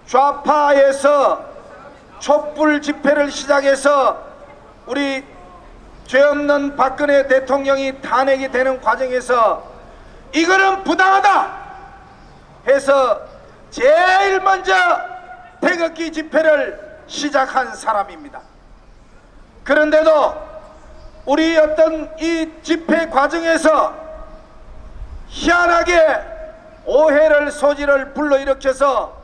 좌파에서 촛불 집회를 시작해서 우리 죄 없는 박근혜 대통령이 탄핵이 되는 과정에서 이거는 부당하다 해서 제일 먼저 태극기 집회를 시작한 사람입니다. 그런데도 우리 어떤 이 집회 과정에서 희한하게 오해를 소지를 불러일으켜서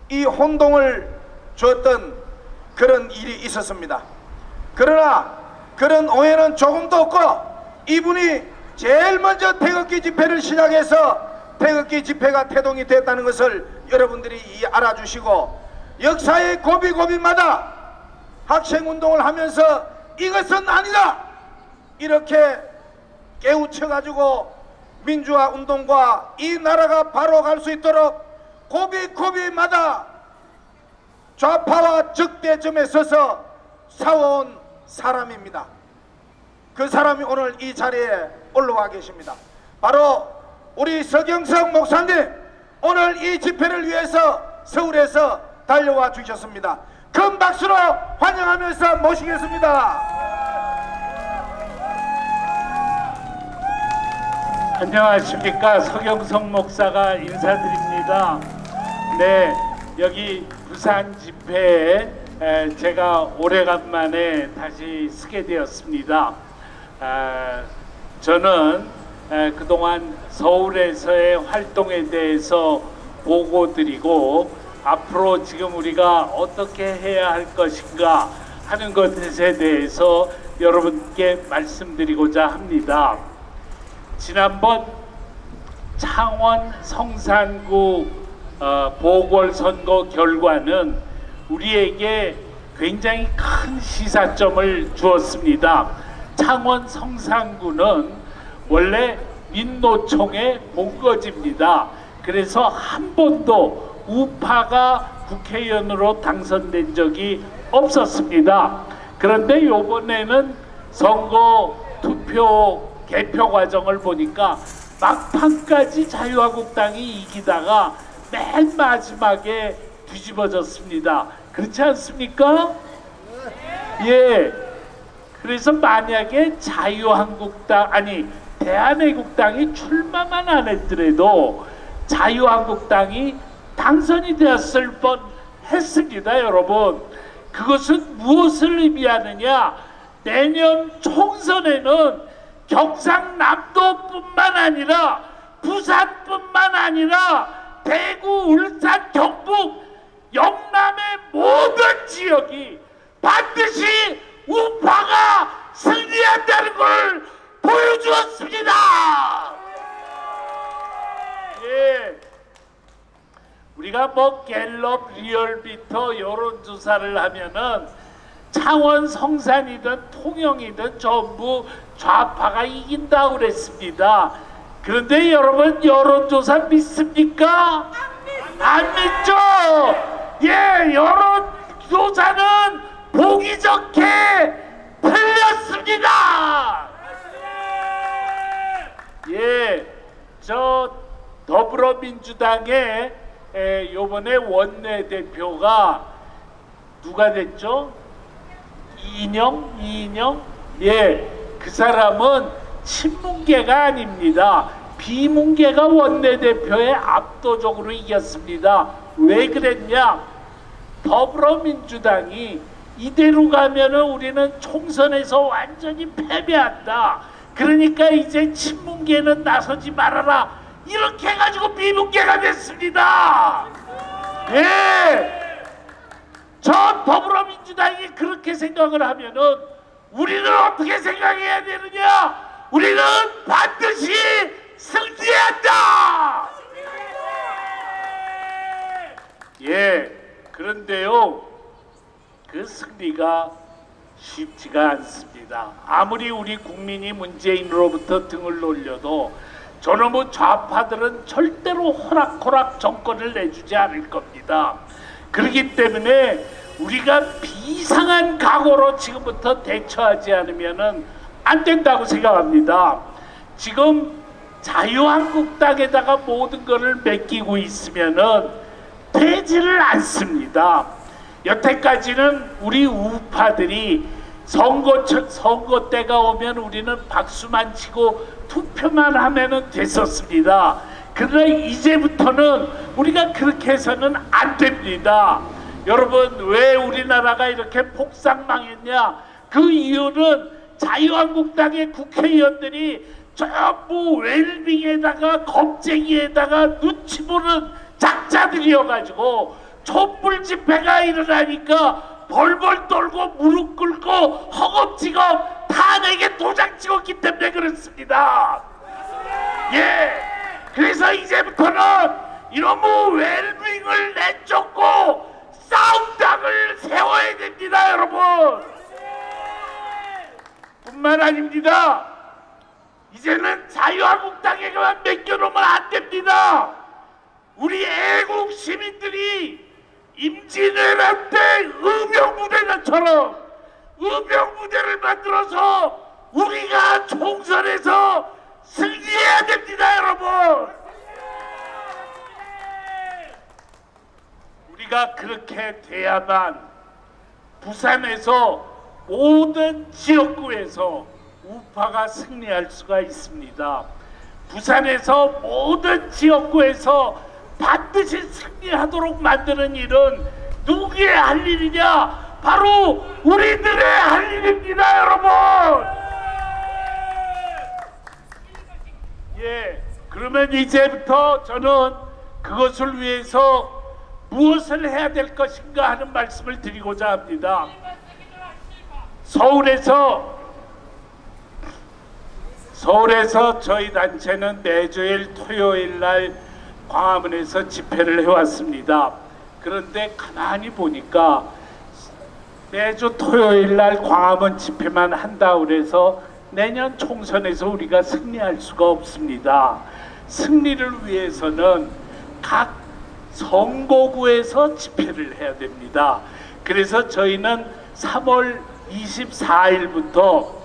이 혼동을 줬던 그런 일이 있었습니다. 그러나 그런 오해는 조금도 없고 이분이 제일 먼저 태극기 집회를 시작해서 태극기 집회가 태동이 됐다는 것을 여러분들이 알아주시고, 역사의 고비고비마다 학생운동을 하면서 이것은 아니다 이렇게 깨우쳐가지고 민주화 운동과 이 나라가 바로 갈 수 있도록 고비고비마다 좌파와 적대점에 서서 싸워온 사람입니다. 그 사람이 오늘 이 자리에 올라와 계십니다. 바로 우리 서경석 목사님, 오늘 이 집회를 위해서 서울에서 달려와 주셨습니다. 큰 박수로 환영하면서 모시겠습니다. 안녕하십니까. 서경석 목사가 인사드립니다. 네, 여기 부산 집회에 제가 오래간만에 다시 서게 되었습니다. 저는 그동안 서울에서의 활동에 대해서 보고드리고 앞으로 지금 우리가 어떻게 해야 할 것인가 하는 것에 대해서 여러분께 말씀드리고자 합니다. 지난번 창원 성산구 보궐선거 결과는 우리에게 굉장히 큰 시사점을 주었습니다. 창원 성산구는 원래 민노총의 본거지입니다. 그래서 한 번도 우파가 국회의원으로 당선된 적이 없었습니다. 그런데 이번에는 선거 투표 개표 과정을 보니까 막판까지 자유한국당이 이기다가 맨 마지막에 뒤집어졌습니다. 그렇지 않습니까? 예. 그래서 만약에 자유한국당, 아니 대한애국당이 출마만 안 했더라도 자유한국당이 당선이 되었을 뻔 했습니다. 여러분, 그것은 무엇을 의미하느냐? 내년 총선에는 경상남도뿐만 아니라 부산뿐만 아니라 대구, 울산, 경북, 영남의 모든 지역이 반드시 우파가 승리한다는 걸 보여주었습니다. 예, 우리가 뭐 갤럽, 리얼미터 여론조사를 하면은 창원 성산이든 통영이든 전부 좌파가 이긴다고 그랬습니다. 그런데 여러분, 여론조사 믿습니까? 안 믿죠? 예, 여론조사는 보기 좋게 틀렸습니다. 예, 저 더불어민주당의 요번에 원내대표가 누가 됐죠? 이인영? 예, 그 사람은 친문계가 아닙니다. 비문계가 원내대표에 압도적으로 이겼습니다. 왜 그랬냐? 더불어민주당이 이대로 가면은 우리는 총선에서 완전히 패배한다. 그러니까 이제 친문계는 나서지 말아라. 이렇게 해가지고 비문계가 됐습니다. 예! 저 더불어민주당이 그렇게 생각을 하면은 우리는 어떻게 생각해야 되느냐? 우리는 반드시 승리한다! 예, 그런데요, 그 승리가 쉽지가 않습니다. 아무리 우리 국민이 문재인으로부터 등을 돌려도 저놈의 좌파들은 절대로 호락호락 정권을 내주지 않을 겁니다. 그렇기 때문에 우리가 비상한 각오로 지금부터 대처하지 않으면 안 된다고 생각합니다. 지금 자유한국당에다가 모든 것을 맡기고 있으면은 되지를 않습니다. 여태까지는 우리 우파들이 선거 때가 오면 우리는 박수만 치고 투표만 하면은 됐었습니다. 그러나 이제부터는 우리가 그렇게 해서는 안 됩니다. 여러분, 왜 우리나라가 이렇게 폭삭망했냐? 그 이유는 자유한국당의 국회의원들이 전부 웰빙에다가 겁쟁이에다가 눈치 보는 작자들이어가지고 촛불 집회가 일어나니까 벌벌 떨고 무릎 꿇고 허겁지겁 탄핵에 도장 찍었기 때문에 그렇습니다. 예, 그래서 이제부터는 이놈의 웰빙을 내쫓고 싸움당을 세워야 됩니다, 여러분. 뿐만 아닙니다. 이제는 자유한국당에게만 맡겨놓으면 안 됩니다. 우리 애국 시민들이 임진왜란 때 의병부대처럼 의병부대를 만들어서 우리가 총선에서 승리해야 됩니다, 여러분. 우리가 그렇게 돼야만 부산에서 모든 지역구에서 우파가 승리할 수가 있습니다. 부산에서 모든 지역구에서 반드시 승리하도록 만드는 일은 누구의 할 일이냐? 바로 우리들의 할 일입니다, 여러분. 예, 그러면 이제부터 저는 그것을 위해서 무엇을 해야 될 것인가 하는 말씀을 드리고자 합니다. 서울에서 저희 단체는 매주일 토요일 날 광화문에서 집회를 해왔습니다. 그런데 가만히 보니까 매주 토요일 날 광화문 집회만 한다고 해서 내년 총선에서 우리가 승리할 수가 없습니다. 승리를 위해서는 각 선거구에서 집회를 해야 됩니다. 그래서 저희는 3월 24일부터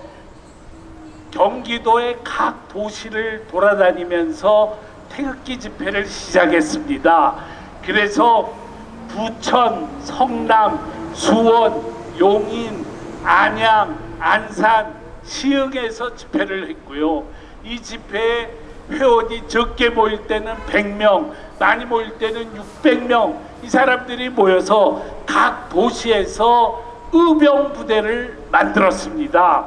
경기도의 각 도시를 돌아다니면서 태극기 집회를 시작했습니다. 그래서 부천, 성남, 수원, 용인, 안양, 안산, 시흥에서 집회를 했고요. 이 집회에 회원이 적게 모일 때는 100명, 많이 모일 때는 600명, 이 사람들이 모여서 각 도시에서 의병부대를 만들었습니다.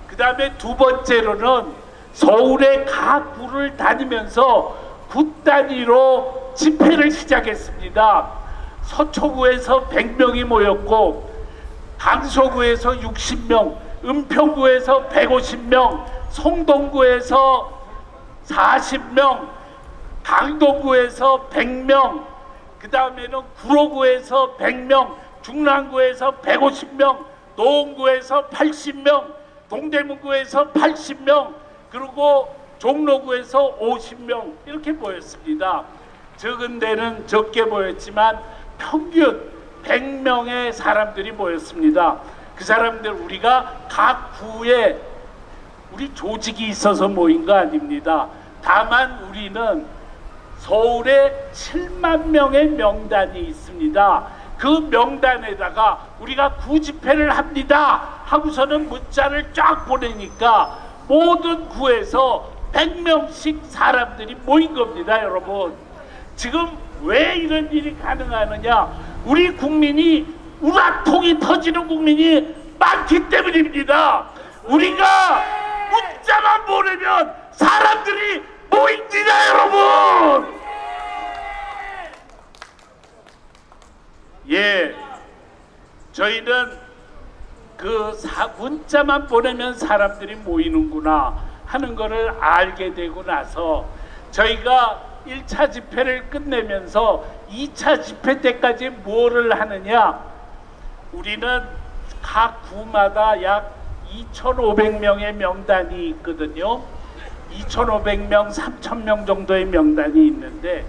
그 다음에 두 번째로는 서울의 각 구를 다니면서 구 단위로 집회를 시작했습니다. 서초구에서 100명이 모였고, 강서구에서 60명, 은평구에서 150명, 성동구에서 40명, 강동구에서 100명, 그 다음에는 구로구에서 100명, 중랑구에서 150명, 노원구에서 80명, 동대문구에서 80명, 그리고 종로구에서 50명 이렇게 모였습니다. 적은 데는 적게 모였지만 평균 100명의 사람들이 모였습니다. 그 사람들 우리가 각 구에 우리 조직이 있어서 모인 거 아닙니다. 다만 우리는 서울에 7만 명의 명단이 있습니다. 그 명단에다가 우리가 구 집회를 합니다 하고서는 문자를 쫙 보내니까 모든 구에서 100명씩 사람들이 모인 겁니다, 여러분. 지금 왜 이런 일이 가능하느냐? 우리 국민이 우라통이 터지는 국민이 많기 때문입니다. 우리가 문자만 보내면 사람들이 모입니다, 여러분. 예, 저희는 그 문자만 보내면 사람들이 모이는구나 하는 것을 알게 되고 나서 저희가 1차 집회를 끝내면서 2차 집회 때까지 뭐를 하느냐? 우리는 각 구마다 약 2,500명의 명단이 있거든요. 2,500명, 3,000명 정도의 명단이 있는데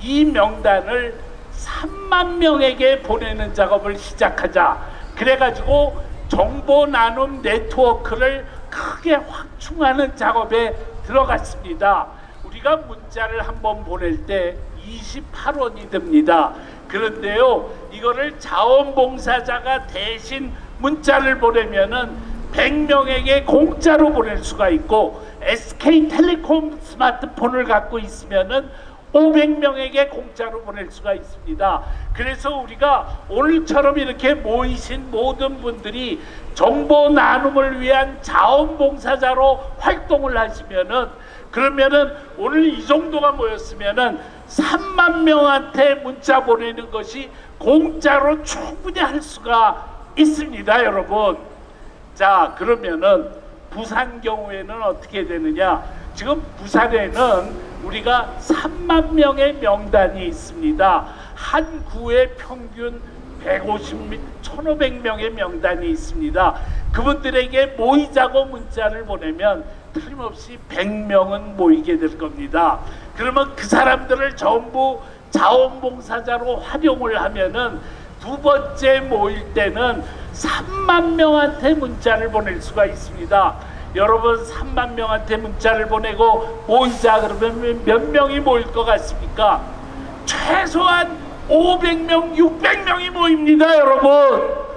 이 명단을 3만 명에게 보내는 작업을 시작하자. 그래가지고 정보 나눔 네트워크를 크게 확충하는 작업에 들어갔습니다. 우리가 문자를 한번 보낼 때 28원이 듭니다. 그런데요, 이거를 자원봉사자가 대신 문자를 보내면은 100명에게 공짜로 보낼 수가 있고, SK텔레콤 스마트폰을 갖고 있으면은 500명에게 공짜로 보낼 수가 있습니다. 그래서 우리가 오늘처럼 이렇게 모이신 모든 분들이 정보 나눔을 위한 자원봉사자로 활동을 하시면은, 그러면은 오늘 이 정도가 모였으면은 3만 명한테 문자 보내는 것이 공짜로 충분히 할 수가 있습니다, 여러분. 자, 그러면은 부산 경우에는 어떻게 되느냐? 지금 부산에는 우리가 3만 명의 명단이 있습니다. 한 구에 평균 1,500명의 명단이 있습니다. 그분들에게 모이자고 문자를 보내면 틀림없이 100명은 모이게 될 겁니다. 그러면 그 사람들을 전부 자원봉사자로 활용을 하면은 두 번째 모일 때는 3만 명한테 문자를 보낼 수가 있습니다. 여러분, 3만 명한테 문자를 보내고 모이자 그러면 몇 명이 모일 것 같습니까? 최소한 500명, 600명이 모입니다, 여러분.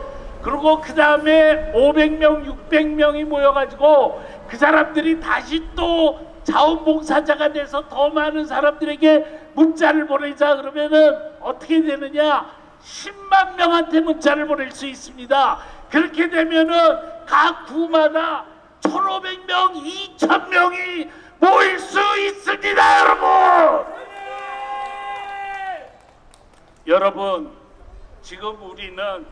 그리고 그 다음에 500명, 600명이 모여가지고 그 사람들이 다시 또 자원봉사자가 돼서 더 많은 사람들에게 문자를 보내자 그러면은 어떻게 되느냐? 10만 명한테 문자를 보낼 수 있습니다. 그렇게 되면은 각 구마다 1,500명, 2,000명이 모일 수 있습니다, 여러분. 여러분, 지금 우리는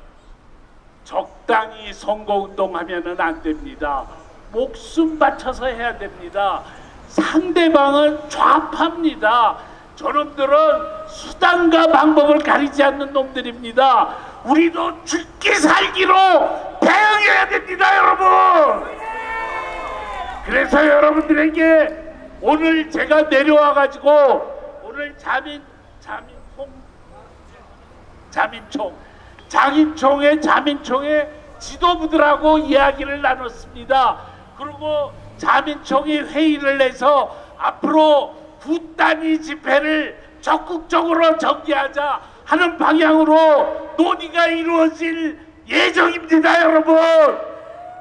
적당히 선거운동하면은 안 됩니다. 목숨 바쳐서 해야 됩니다. 상대방은 좌파입니다. 저놈들은 수단과 방법을 가리지 않는 놈들입니다. 우리도 죽기 살기로 대응해야 됩니다, 여러분. 그래서 여러분들에게 오늘 제가 내려와 가지고 오늘 자민총의 지도부들하고 이야기를 나눴습니다. 그리고 자민총이 회의를 해서 앞으로 구단위 집회를 적극적으로 전개하자 하는 방향으로 논의가 이루어질 예정입니다, 여러분.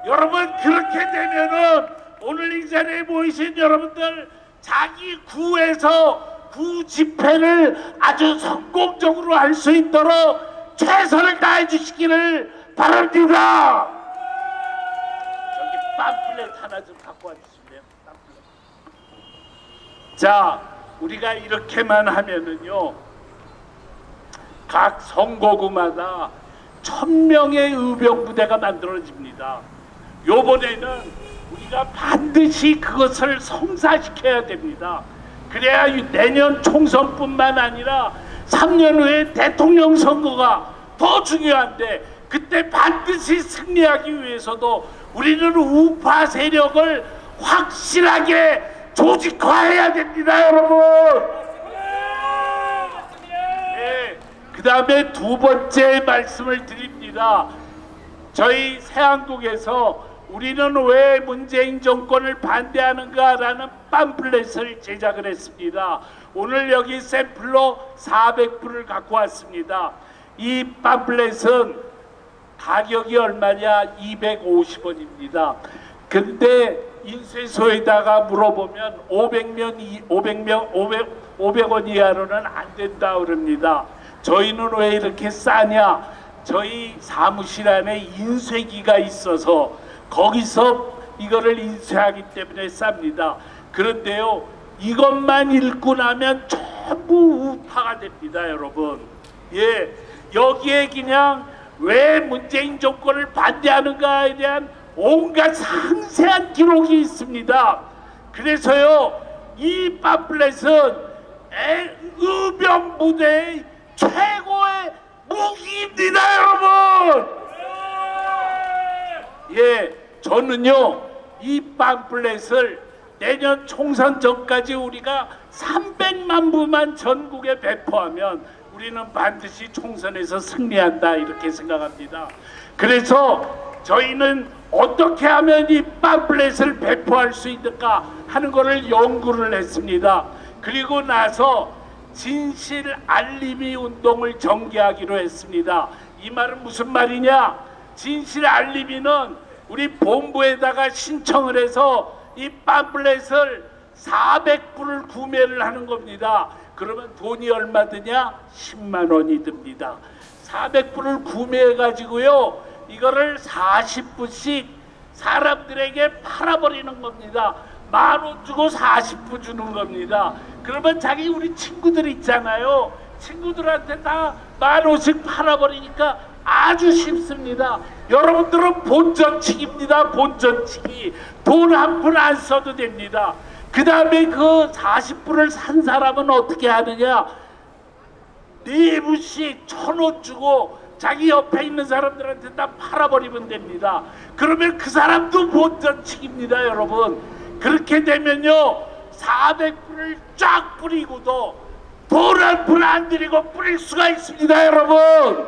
여러분, 그렇게 되면은 오늘 이 자리에 모이신 여러분들 자기 구에서 구 집회를 아주 성공적으로 할 수 있도록 최선을 다해 주시기를 바랍니다. 저기 팜플렛 하나 좀 갖고 와주실래요? 자, 우리가 이렇게만 하면은요, 각 선거구마다 1,000명의 의병부대가 만들어집니다. 요번에는 우리가 반드시 그것을 성사시켜야 됩니다. 그래야 내년 총선뿐만 아니라 3년 후에 대통령 선거가 더 중요한데, 그때 반드시 승리하기 위해서도 우리는 우파 세력을 확실하게 조직화해야 됩니다, 여러분. 네, 그 다음에 두 번째 말씀을 드립니다. 저희 새한국에서 우리는 왜 문재인 정권을 반대하는가라는 팜플렛을 제작을 했습니다. 오늘 여기 샘플로 400부를 갖고 왔습니다. 이 팜플렛은 가격이 얼마냐? 250원입니다. 근데 인쇄소에다가 물어보면 500원 이하로는 안 된다 그럽니다. 저희는 왜 이렇게 싸냐? 저희 사무실 안에 인쇄기가 있어서 거기서 이거를 인쇄하기 때문에 쌉니다. 그런데요, 이것만 읽고 나면 전부 우파가 됩니다, 여러분. 예, 여기에 그냥 왜 문재인 정권을 반대하는가에 대한 온갖 상세한 기록이 있습니다. 그래서요, 이 팜플렛은 의병부대의 최고의 무기입니다, 여러분. 예, 저는요, 이 팜플렛을 내년 총선 전까지 우리가 300만 부만 전국에 배포하면 우리는 반드시 총선에서 승리한다, 이렇게 생각합니다. 그래서 저희는 어떻게 하면 이 팜플렛을 배포할 수 있을까 하는 것을 연구를 했습니다. 그리고 나서 진실 알림이 운동을 전개하기로 했습니다. 이 말은 무슨 말이냐? 진실 알림이는 우리 본부에다가 신청을 해서 이 팜플렛을 400부를 구매를 하는 겁니다. 그러면 돈이 얼마 드냐? 10만 원이 듭니다. 400부를 구매해 가지고요, 이거를 40부씩 사람들에게 팔아버리는 겁니다. 10,000원 주고 40부 주는 겁니다. 그러면 자기 우리 친구들 있잖아요, 친구들한테 다 10,000원씩 팔아버리니까 아주 쉽습니다. 여러분들은 본전치기입니다. 본전치기. 돈 한 푼 안 써도 됩니다. 그 다음에 그 40부를 산 사람은 어떻게 하느냐? 4부씩 1,000원 주고 자기 옆에 있는 사람들한테 다 팔아버리면 됩니다. 그러면 그 사람도 본전치기입니다, 여러분. 그렇게 되면요, 400부를 쫙 뿌리고도 돈 한 푼 안 들이고 뿌릴 수가 있습니다, 여러분.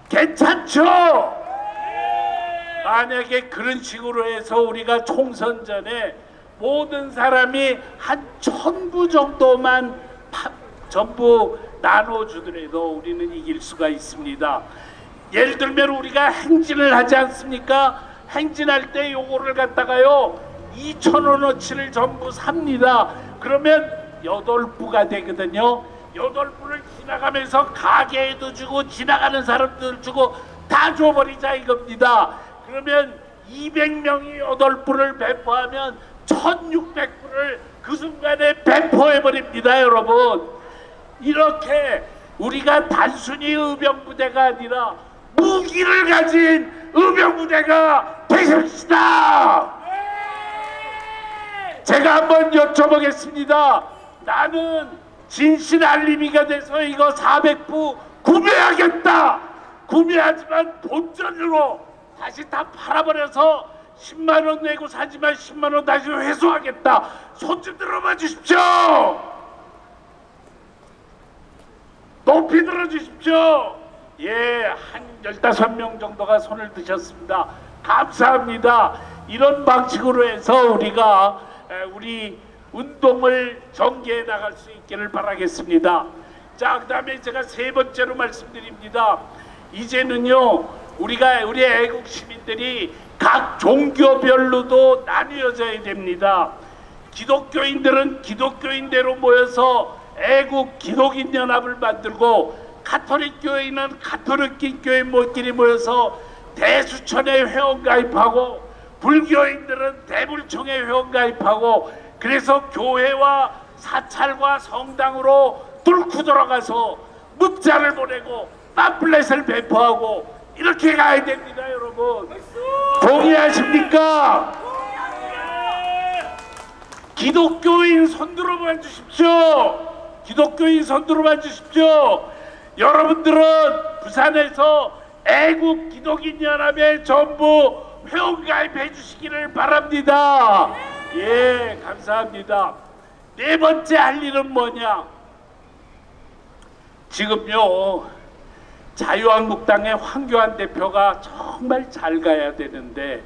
괜찮죠? 만약에 그런 식으로 해서 우리가 총선 전에 모든 사람이 한 1,000부 정도만 전부 나눠주더라도 우리는 이길 수가 있습니다. 예를 들면 우리가 행진을 하지 않습니까? 행진할 때 요거를 갖다가요 2,000원어치를 전부 삽니다. 그러면 8부가 되거든요. 8부를 지나가면서 가게에도 주고 지나가는 사람들 주고 다 줘버리자 이겁니다. 그러면 200명이 8부를 배포하면 1,600부를 그 순간에 배포해버립니다, 여러분. 이렇게 우리가 단순히 의병부대가 아니라 무기를 가진 의병부대가 되십시다. 제가 한번 여쭤보겠습니다. 나는 진실 알림이가 돼서 이거 400부 구매하겠다. 구매하지만 본전으로 다시 다 팔아버려서 10만 원 내고 사지만 10만 원 다시 회수하겠다. 손 좀 들어봐 주십시오. 높이 들어주십시오. 예, 한 15명 정도가 손을 드셨습니다. 감사합니다. 이런 방식으로 해서 우리가 우리 운동을 전개해 나갈 수 있기를 바라겠습니다. 자, 그 다음에 제가 세 번째로 말씀드립니다. 이제는요, 우리가 우리 애국 시민들이 각 종교별로도 나뉘어져야 됩니다. 기독교인들은 기독교인대로 모여서 애국 기독인 연합을 만들고, 가톨릭 교회는 가톨릭 교회끼리 모여서 대수천에 회원 가입하고, 불교인들은 대불총회 회원 가입하고, 그래서 교회와 사찰과 성당으로 뚫고 들어가서 문자를 보내고 팜플렛을 배포하고 이렇게 가야 됩니다, 여러분. 동의하십니까? 기독교인 손 들어봐 주십시오. 기독교인 손 들어봐 주십시오. 여러분들은 부산에서 애국 기독인 연합에 전부 회원 가입해 주시기를 바랍니다. 예, 감사합니다. 네 번째 할 일은 뭐냐? 지금요, 자유한국당의 황교안 대표가 정말 잘 가야 되는데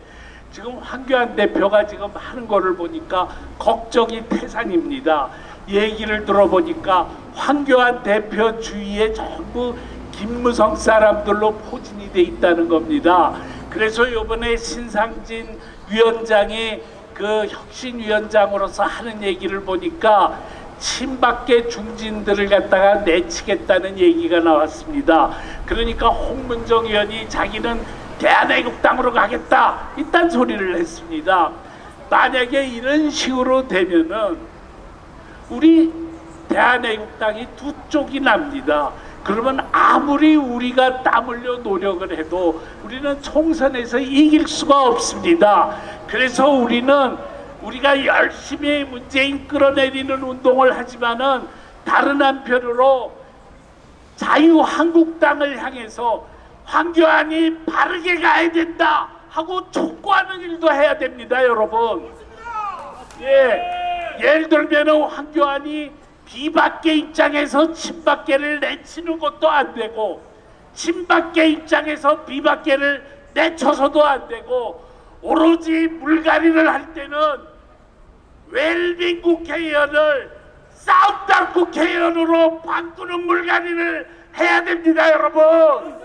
지금 황교안 대표가 지금 하는 거를 보니까 걱정이 태산입니다. 얘기를 들어보니까 황교안 대표 주위에 전부 김무성 사람들로 포진이 돼 있다는 겁니다. 그래서 이번에 신상진 위원장이 그 혁신위원장으로서 하는 얘기를 보니까 친박계 중진들을 갖다가 내치겠다는 얘기가 나왔습니다. 그러니까 홍문정 의원이 자기는 대한애국당으로 가겠다 이딴 소리를 했습니다. 만약에 이런 식으로 되면은 우리 대한애국당이 두 쪽이 납니다. 그러면 아무리 우리가 땀 흘려 노력을 해도 우리는 총선에서 이길 수가 없습니다. 그래서 우리가 열심히 문재인 끌어내리는 운동을 하지만은 다른 한편으로 자유한국당을 향해서 황교안이 바르게 가야 된다 하고 촉구하는 일도 해야 됩니다, 여러분. 예, 예를 들면 황교안이 비박계 입장에서 친박계를 내치는 것도 안 되고 친박계 입장에서 비박계를 내쳐서도 안 되고 오로지 물갈이를 할 때는 웰빙 국회의원을 싸움당 국회의원으로 바꾸는 물갈이를 해야 됩니다, 여러분.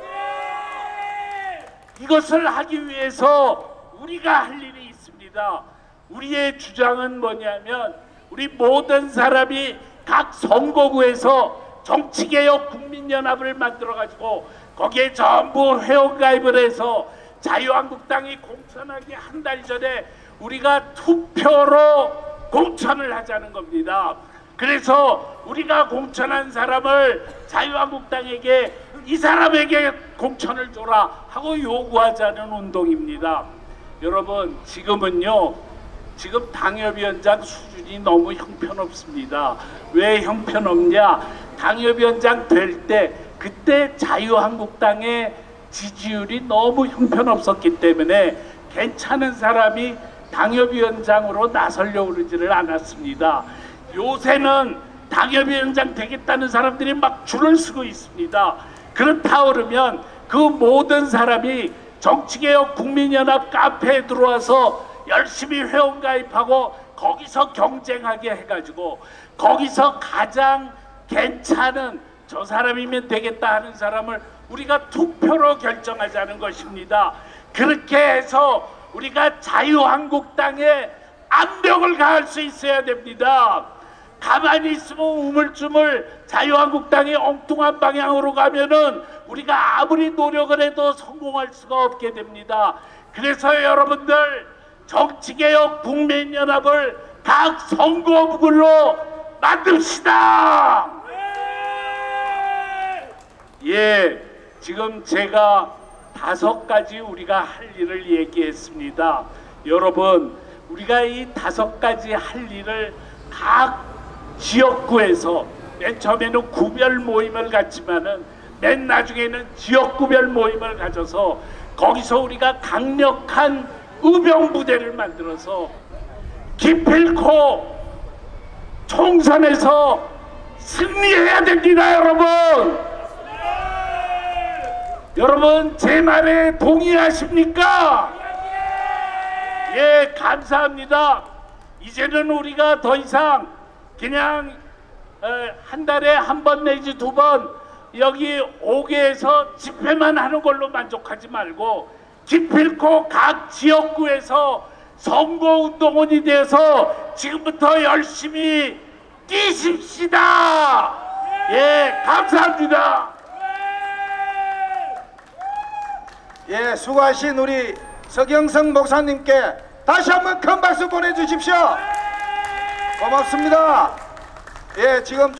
이것을 하기 위해서 우리가 할 일이 있습니다. 우리의 주장은 뭐냐면 우리 모든 사람이 각 선거구에서 정치개혁 국민연합을 만들어가지고 거기에 전부 회원가입을 해서 자유한국당이 공천하기 한 달 전에 우리가 투표로 공천을 하자는 겁니다. 그래서 우리가 공천한 사람을 자유한국당에게 이 사람에게 공천을 줘라 하고 요구하자는 운동입니다. 여러분, 지금은요, 지금 당협위원장 수준이 너무 형편없습니다. 왜 형편없냐? 당협위원장 될 때 그때 자유한국당의 지지율이 너무 형편없었기 때문에 괜찮은 사람이 당협위원장으로 나서려고 그러지를 않았습니다. 요새는 당협위원장 되겠다는 사람들이 막 줄을 서고 있습니다. 그렇다 그러면 그 모든 사람이 정치개혁 국민연합 카페에 들어와서 열심히 회원가입하고 거기서 경쟁하게 해가지고 거기서 가장 괜찮은 저 사람이면 되겠다 하는 사람을 우리가 투표로 결정하자는 것입니다. 그렇게 해서 우리가 자유한국당의 압력을 가할 수 있어야 됩니다. 가만히 있으면 우물쭈물 자유한국당이 엉뚱한 방향으로 가면은 우리가 아무리 노력을 해도 성공할 수가 없게 됩니다. 그래서 여러분들 정치개혁 국민연합을 각 선거구로 만듭시다. 예, 지금 제가 5가지 우리가 할 일을 얘기했습니다. 여러분, 우리가 이 5가지 할 일을 각 지역구에서 맨 처음에는 구별 모임을 갖지만은 맨 나중에는 지역구별 모임을 가져서 거기서 우리가 강력한 의병부대를 만들어서 기필코 총선에서 승리해야 됩니다, 여러분. 여러분, 제 말에 동의하십니까? 예, 감사합니다. 이제는 우리가 더 이상 그냥 한 달에 한 번 내지 2번 여기 5개에서 집회만 하는 걸로 만족하지 말고 기필코 각 지역구에서 선거운동원이 되어서 지금부터 열심히 뛰십시다. 예, 감사합니다. 예, 수고하신 우리 서경석 목사님께 다시 한번 큰 박수 보내주십시오. 고맙습니다. 예, 지금